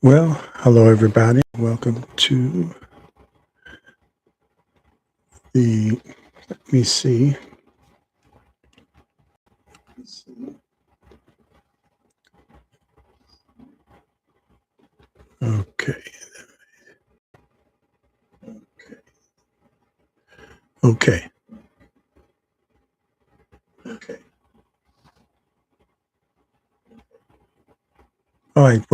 Well, hello everybody. Welcome to let me see. Okay. Okay. Okay. All right.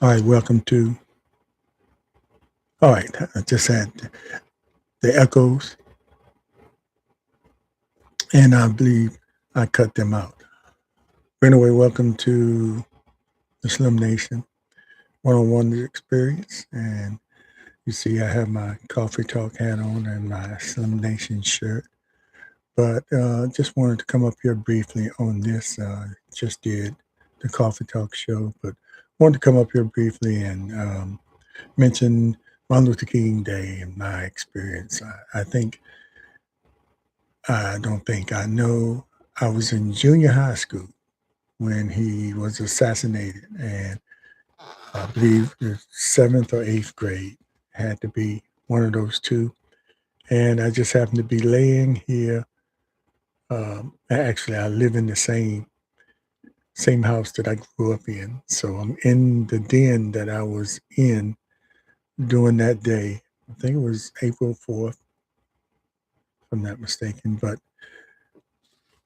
All right. Welcome to. All right. I just had the echoes, and I believe I cut them out. But anyway, welcome to the Slim Nation one-on-one experience. And you see, I have my Coffee Talk hat on and my Slim Nation shirt. But just wanted to come up here briefly on this. Just did the Coffee Talk show, but wanted to come up here briefly and mention Martin Luther King Day and my experience. I don't think, I know I was in junior high school when he was assassinated, and I believe the seventh or eighth grade had to be one of those two. And I just happened to be laying here. Actually, I live in the same house that I grew up in. So I'm in the den that I was in during that day. I think it was April 4th, if I'm not mistaken. But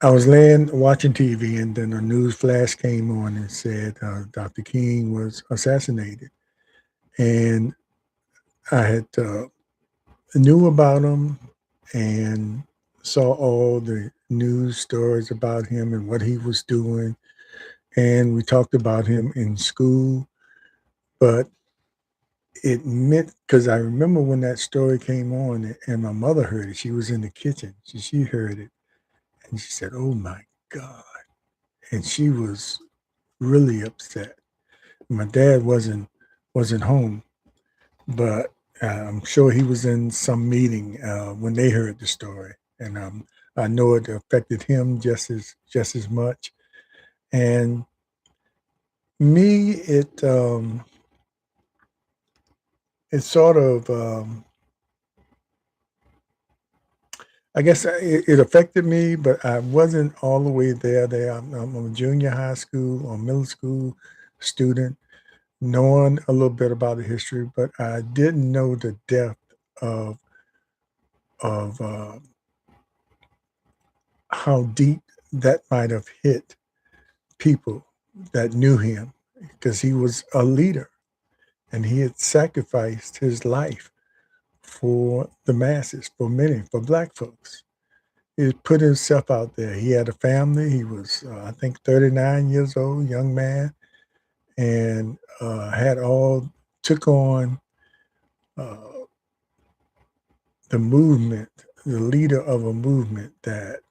I was laying watching TV, and then a news flash came on and said Dr. King was assassinated. And I had knew about him and saw all the news stories about him and what he was doing. And we talked about him in school, but it meant, because I remember when that story came on and my mother heard it. She was in the kitchen. She heard it and she said, "Oh my God." And she was really upset. My dad wasn't home, but I'm sure he was in some meeting when they heard the story, and I know it affected him just as much. And me, it sort of I guess it affected me, but I wasn't all the way there. I'm a junior high school or middle school student, knowing a little bit about the history, but I didn't know the depth of of how deep that might have hit people that knew him, because he was a leader and he had sacrificed his life for the masses, for many, for Black folks. He put himself out there. He had a family. He was, I think, 39 years old, young man, and took on uh, the movement, the leader of a movement that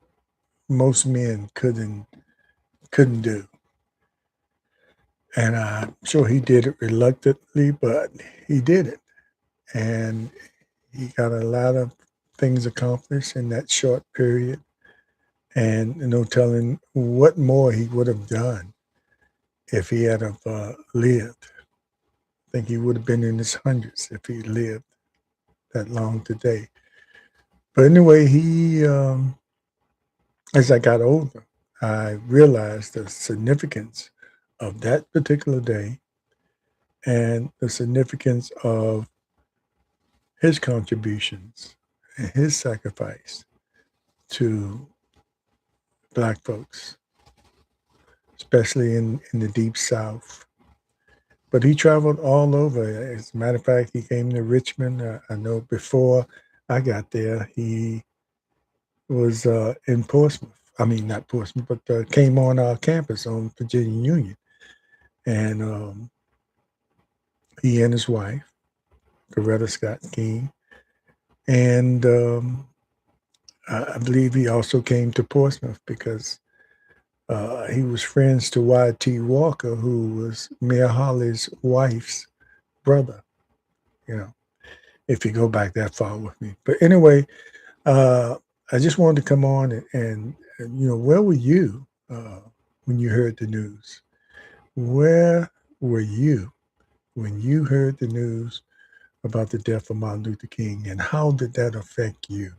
most men couldn't do. And I'm sure he did it reluctantly, but he did it. And he got a lot of things accomplished in that short period. And no telling what more he would have done if he had have lived. I think he would have been in his hundreds if he lived that long today. But anyway, as I got older, I realized the significance of that particular day and the significance of his contributions and his sacrifice to Black folks, especially in the Deep South. But he traveled all over. As a matter of fact, he came to Richmond. I know before I got there, he was in Portsmouth. I mean, not Portsmouth, but came on our campus on Virginia Union. And he and his wife, Coretta Scott King, and I believe he also came to Portsmouth because he was friends to Y.T. Walker, who was Mayor Holly's wife's brother, you know, if you go back that far with me. But anyway, uh, I just wanted to come on and where were you when you heard the news? Where were you when you heard the news about the death of Martin Luther King, and how did that affect you?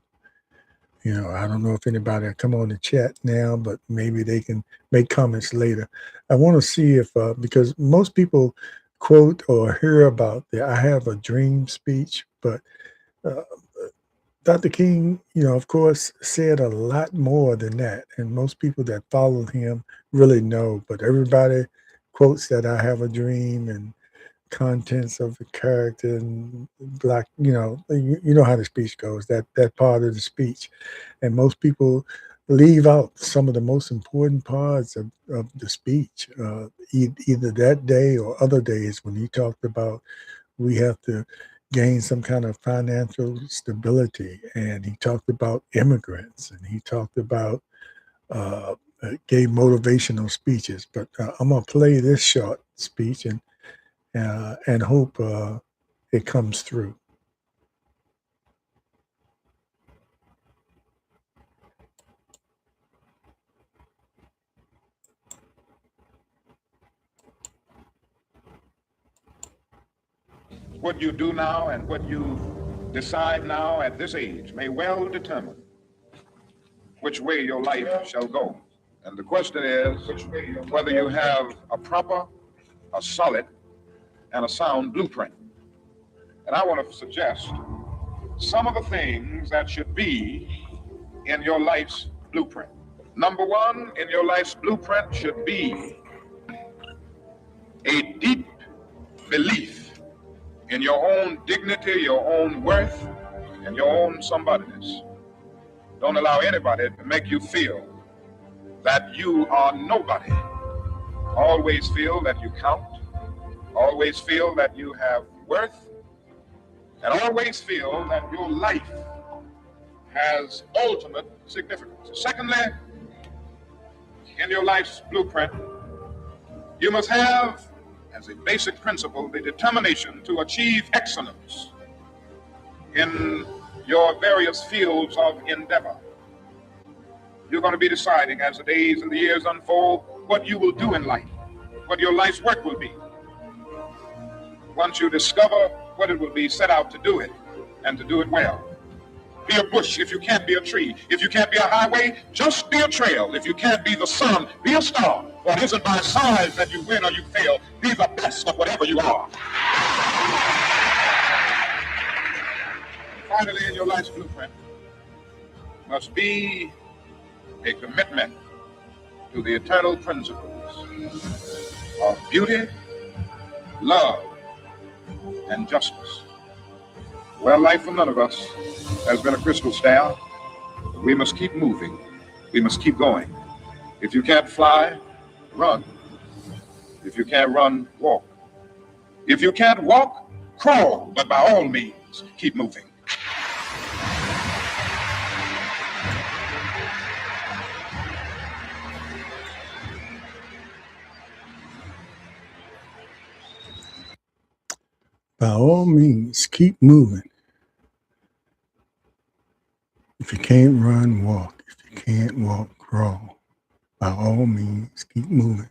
I don't know if anybody will come on the chat now, but maybe they can make comments later. I want to see if, because most people quote or hear about the I Have a Dream speech, but uh, Dr. King, of course, said a lot more than that. And most people that followed him really know, but everybody quotes that I have a dream and contents of the character and black, you know how the speech goes, that part of the speech. And most people leave out some of the most important parts of the speech, either that day or other days when he talked about we have to gain some kind of financial stability. And he talked about immigrants, and he talked about, gave motivational speeches. But I'm going to play this short speech and hope it comes through. What you do now and what you decide now at this age may well determine which way your life shall go. And the question is whether you have a proper, a solid, and a sound blueprint. And I want to suggest some of the things that should be in your life's blueprint. Number one, in your life's blueprint should be a deep belief in your own dignity, your own worth, and your own somebodyness. Don't allow anybody to make you feel that you are nobody. Always feel that you count. Always feel that you have worth. And always feel that your life has ultimate significance. Secondly, in your life's blueprint, you must have, as a basic principle, the determination to achieve excellence in your various fields of endeavor. You're going to be deciding as the days and the years unfold what you will do in life, what your life's work will be. Once you discover what it will be, set out to do it and to do it well. Be a bush if you can't be a tree. If you can't be a highway, just be a trail. If you can't be the sun, be a star. For it isn't by size that you win or you fail. Be the best of whatever you are. Finally, in your life's blueprint must be a commitment to the eternal principles of beauty, love, and justice. Well, life for none of us has been a crystal staff. We must keep moving. We must keep going. If you can't fly, run. If you can't run, walk. If you can't walk, crawl. But by all means, keep moving. By all means, keep moving. If you can't run, walk. If you can't walk, crawl. By all means, keep moving.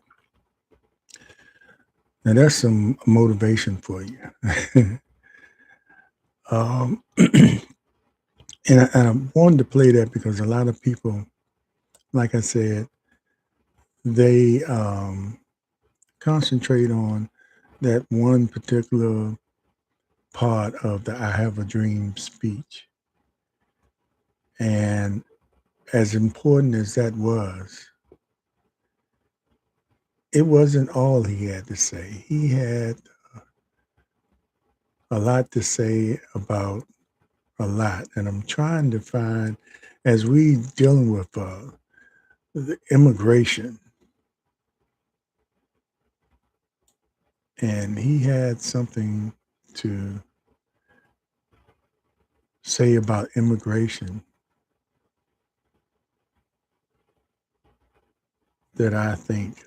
Now that's some motivation for you. And I wanted to play that because a lot of people, like I said, they concentrate on that one particular part of the I Have a Dream speech. And as important as that was, it wasn't all he had to say. He had a lot to say about a lot. And I'm trying to find, as we dealing with the immigration, and he had something to say about immigration that I think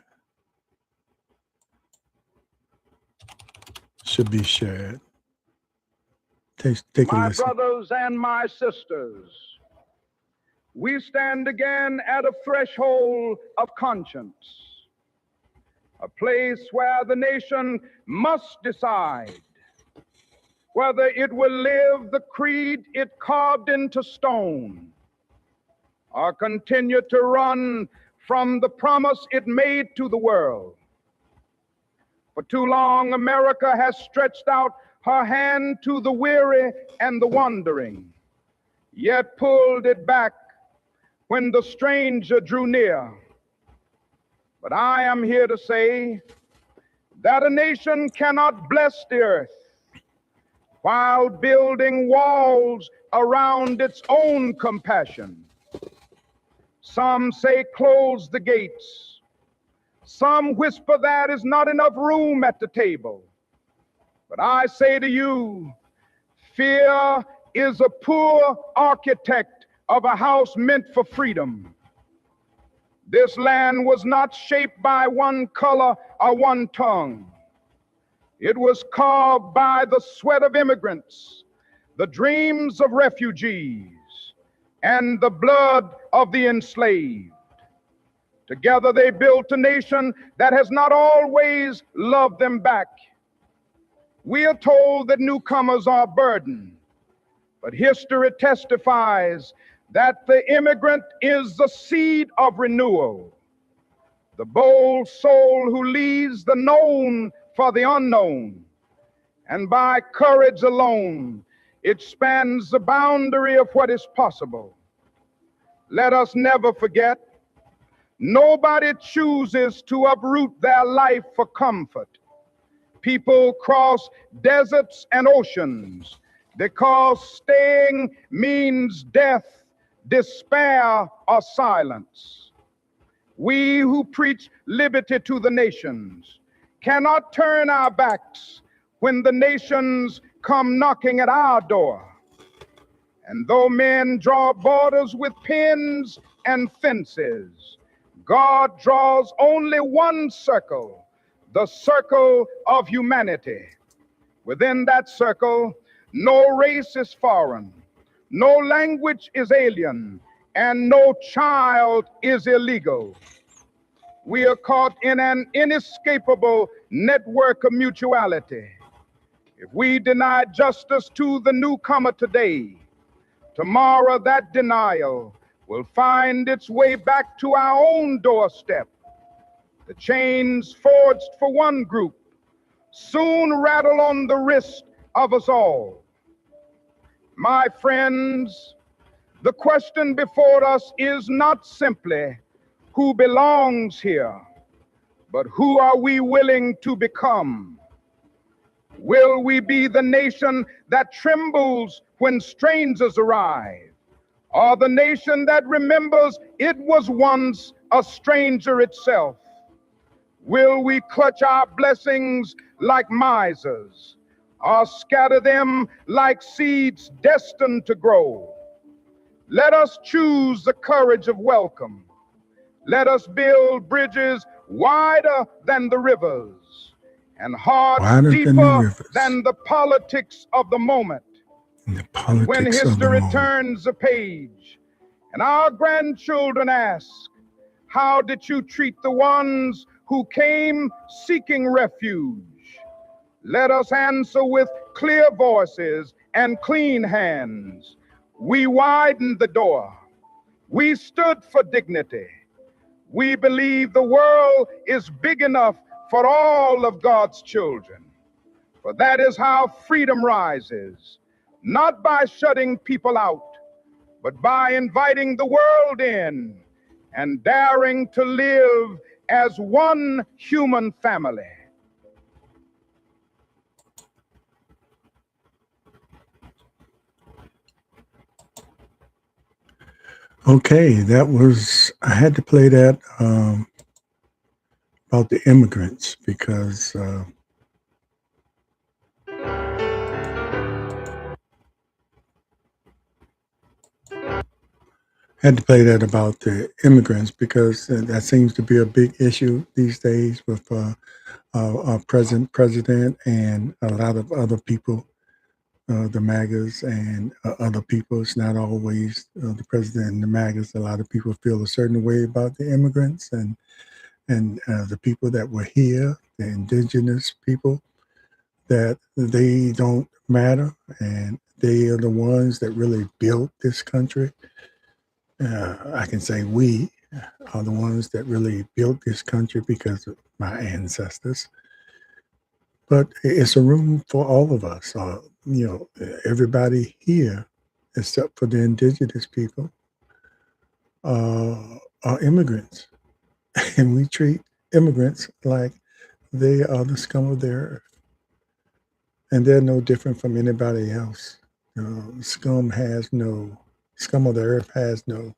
should be shared. Take a My listen. brothers and my sisters, We stand again at a threshold of conscience, a place where the nation must decide whether it will live the creed it carved into stone or continue to run from the promise it made to the world. For too long, America has stretched out her hand to the weary and the wandering, yet pulled it back when the stranger drew near. But I am here to say that a nation cannot bless the earth while building walls around its own compassion. Some say close the gates. Some whisper that is not enough room at the table. But I say to you, fear is a poor architect of a house meant for freedom. This land was not shaped by one color or one tongue. It was carved by the sweat of immigrants, the dreams of refugees, and the blood of the enslaved. Together they built a nation that has not always loved them back. We are told that newcomers are a burden, but history testifies that the immigrant is the seed of renewal, the bold soul who leaves the known for the unknown, and by courage alone expands the boundary of what is possible. Let us never forget, nobody chooses to uproot their life for comfort. People cross deserts and oceans because staying means death, despair, or silence. We who preach liberty to the nations cannot turn our backs when the nations come knocking at our door. And though men draw borders with pins and fences, God draws only one circle, the circle of humanity. Within that circle, no race is foreign, no language is alien, and no child is illegal. We are caught in an inescapable network of mutuality. If we deny justice to the newcomer today, tomorrow that denial will find its way back to our own doorstep. The chains forged for one group soon rattle on the wrist of us all. My friends, the question before us is not simply who belongs here, but who are we willing to become? Will we be the nation that trembles when strangers arrive, or the nation that remembers it was once a stranger itself? Will we clutch our blessings like misers, or scatter them like seeds destined to grow? Let us choose the courage of welcome. Let us build bridges wider than the rivers and hearts deeper than the politics of the moment. When history turns a page and our grandchildren ask, how did you treat the ones who came seeking refuge? Let us answer with clear voices and clean hands. We widened the door. We stood for dignity. We believe the world is big enough for all of God's children. For that is how freedom rises, not by shutting people out, but by inviting the world in and daring to live as one human family. Okay, I had to play that about the immigrants because that seems to be a big issue these days with our present president and a lot of other people the MAGAs and other people. It's not always the president and the MAGAs. A lot of people feel a certain way about the immigrants and the people that were here, the indigenous people, that they don't matter, and they are the ones that really built this country. I can say we are the ones that really built this country because of my ancestors. But it's a room for all of us. Everybody here, except for the indigenous people, are immigrants, and we treat immigrants like they are the scum of the earth, and they're no different from anybody else. Scum has no scum of the earth has no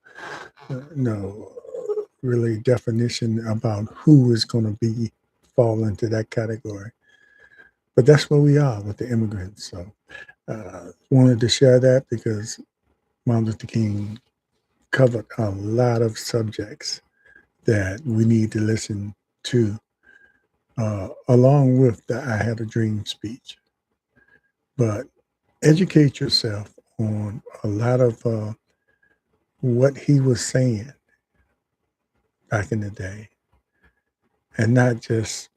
really definition about who is going to be fall into that category. But that's where we are with the immigrants. So wanted to share that because Martin Luther King covered a lot of subjects that we need to listen to, along with the I Had a Dream speech. But educate yourself on a lot of what he was saying back in the day, and not just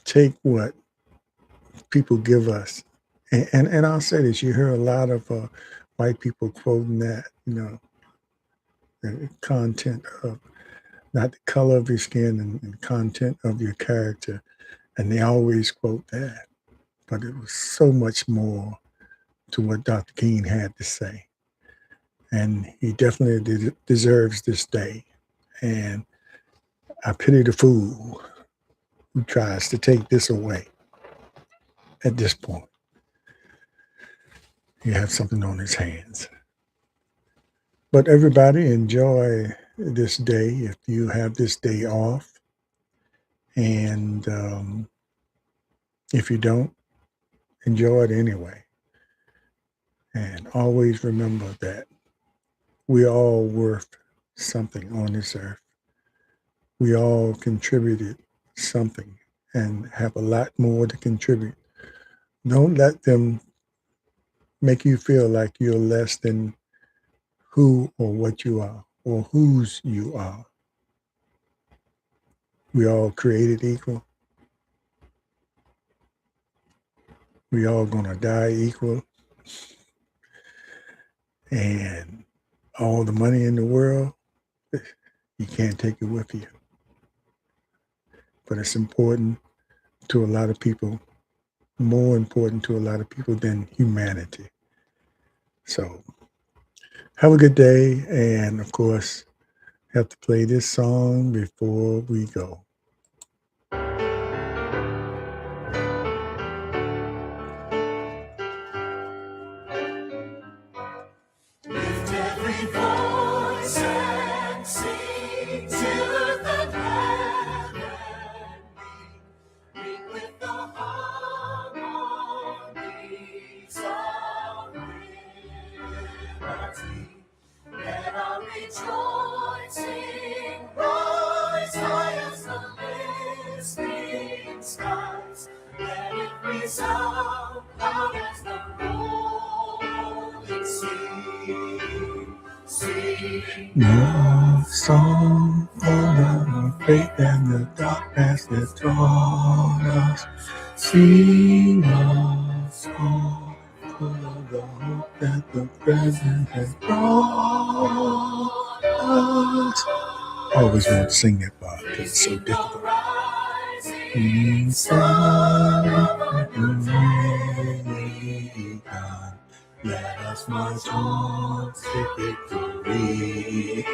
take what people give us. And I'll say this: you hear a lot of white people quoting that, the content of not the color of your skin and content of your character, and they always quote that. But it was so much more to what Dr. King had to say, and he definitely deserves this day. And I pity the fool who tries to take this away at this point. He has something on his hands. But everybody enjoy this day if you have this day off. And if you don't, enjoy it anyway. And always remember that we all worth something on this earth. We all contributed something and have a lot more to contribute. Don't let them make you feel like you're less than who or what you are or whose you are. We all created equal. We all gonna die equal. And all the money in the world, you can't take it with you. But it's important to a lot of people, more important to a lot of people than humanity. So have a good day. And of course, have to play this song before we go. Lift every voice and sing till earth and heaven ring with the harmonies of liberty. Let our rejoicing rise high as the listening skies. Let it resound loud as the rolling sea. Sing Love song full of faith and the darkness that taught us. Sing love song full of the hope that the present has brought us. I always want to sing that part because it's so difficult. Son of a new God, let us march on to victory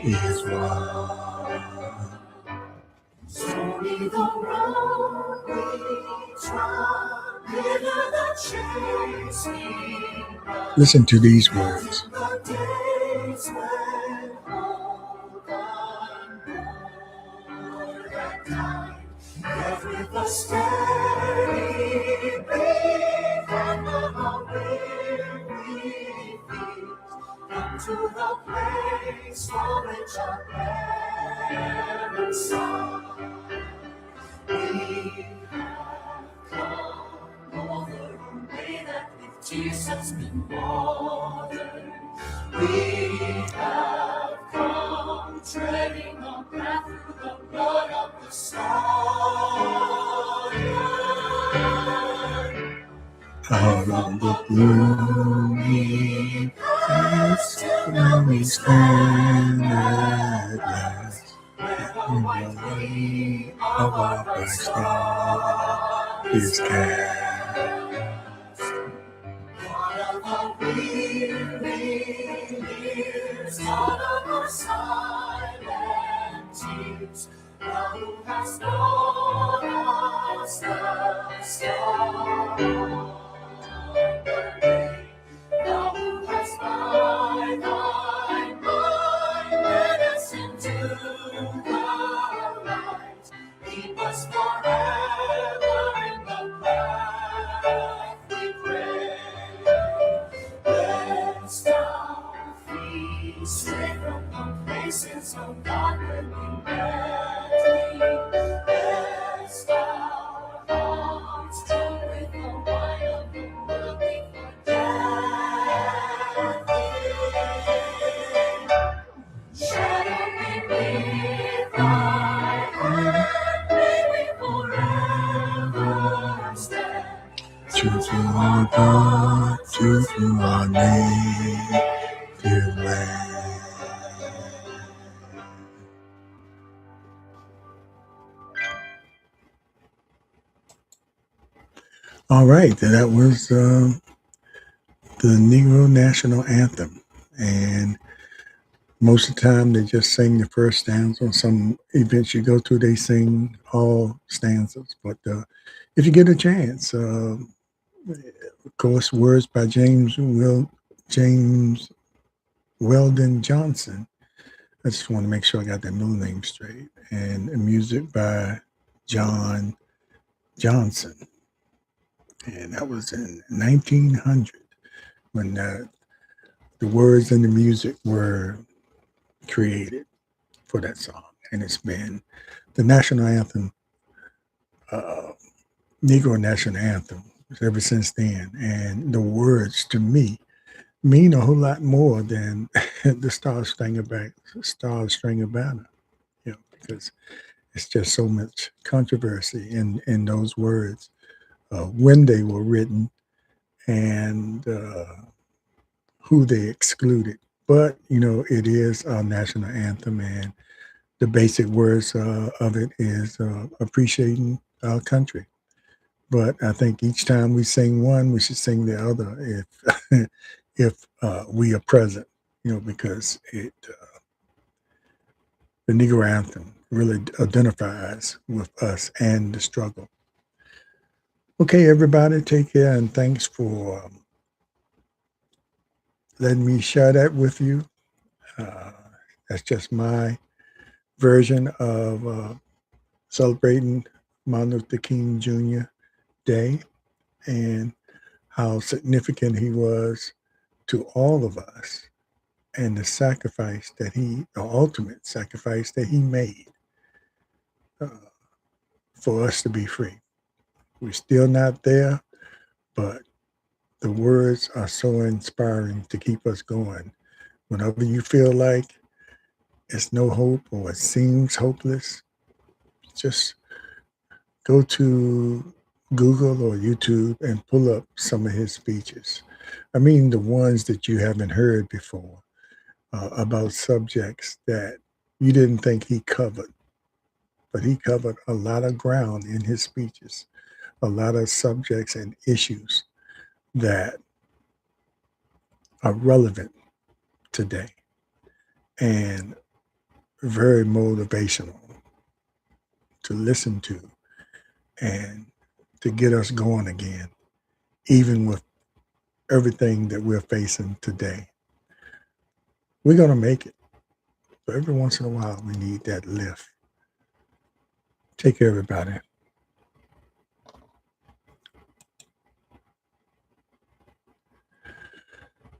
is won. Stormy the road we trod, bitter the chase we run. Listen to these words. The days when hope unborn and died, yet with a steady beat and a weary feet, come to the place for which our parents sighed. We have come over the way that we Jesus been watered. We have come treading on path through the blood of the Son. Out of the gloomy past, now we stand at last. Where the white Way of our bright star is cast. One of the weary years, one of our silent tears, thou who hast known us the stars. Thou who hast by thy mind led us into the light, keep us forever in the path we pray. Lest our feet stray from the places of God when we met thee. Lest our hearts drunk with the wine of the world we forget thee. Shadow beneath thy hand, may we forever stand. True to our God, true to our native land. All right, that was the Negro National Anthem. And most of the time they just sing the first stanza. On some events you go to, they sing all stanzas. But if you get a chance, of course, words by James Weldon Johnson. I just want to make sure I got that middle name straight. And music by John Johnson. And that was in 1900 when the words and the music were created for that song. And it's been the national anthem, Negro national anthem, ever since then. And the words to me mean a whole lot more than the Star Spangled Banner, because it's just so much controversy in those words when they were written and who they excluded. But, it is our national anthem, and the basic words of it is appreciating our country. But I think each time we sing one, we should sing the other if we are present, because the Negro anthem really identifies with us and the struggle. Okay, everybody, take care, and thanks for letting me share that with you. That's just my version of celebrating Martin Luther King Jr. Day and how significant he was to all of us and the ultimate sacrifice that he made for us to be free. We're still not there, but the words are so inspiring to keep us going. Whenever you feel like it's no hope or it seems hopeless, just go to Google or YouTube and pull up some of his speeches. I mean, the ones that you haven't heard before about subjects that you didn't think he covered. But he covered a lot of ground in his speeches, a lot of subjects and issues that are relevant today and very motivational to listen to and to get us going again, even with everything that we're facing today. We're going to make it. But every once in a while, we need that lift. Take care, everybody.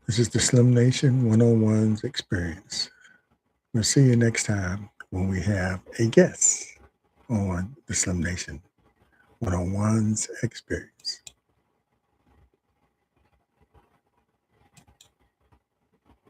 This is the Slim Nation 101's experience. We'll see you next time when we have a guest on the Slim Nation 101's experience.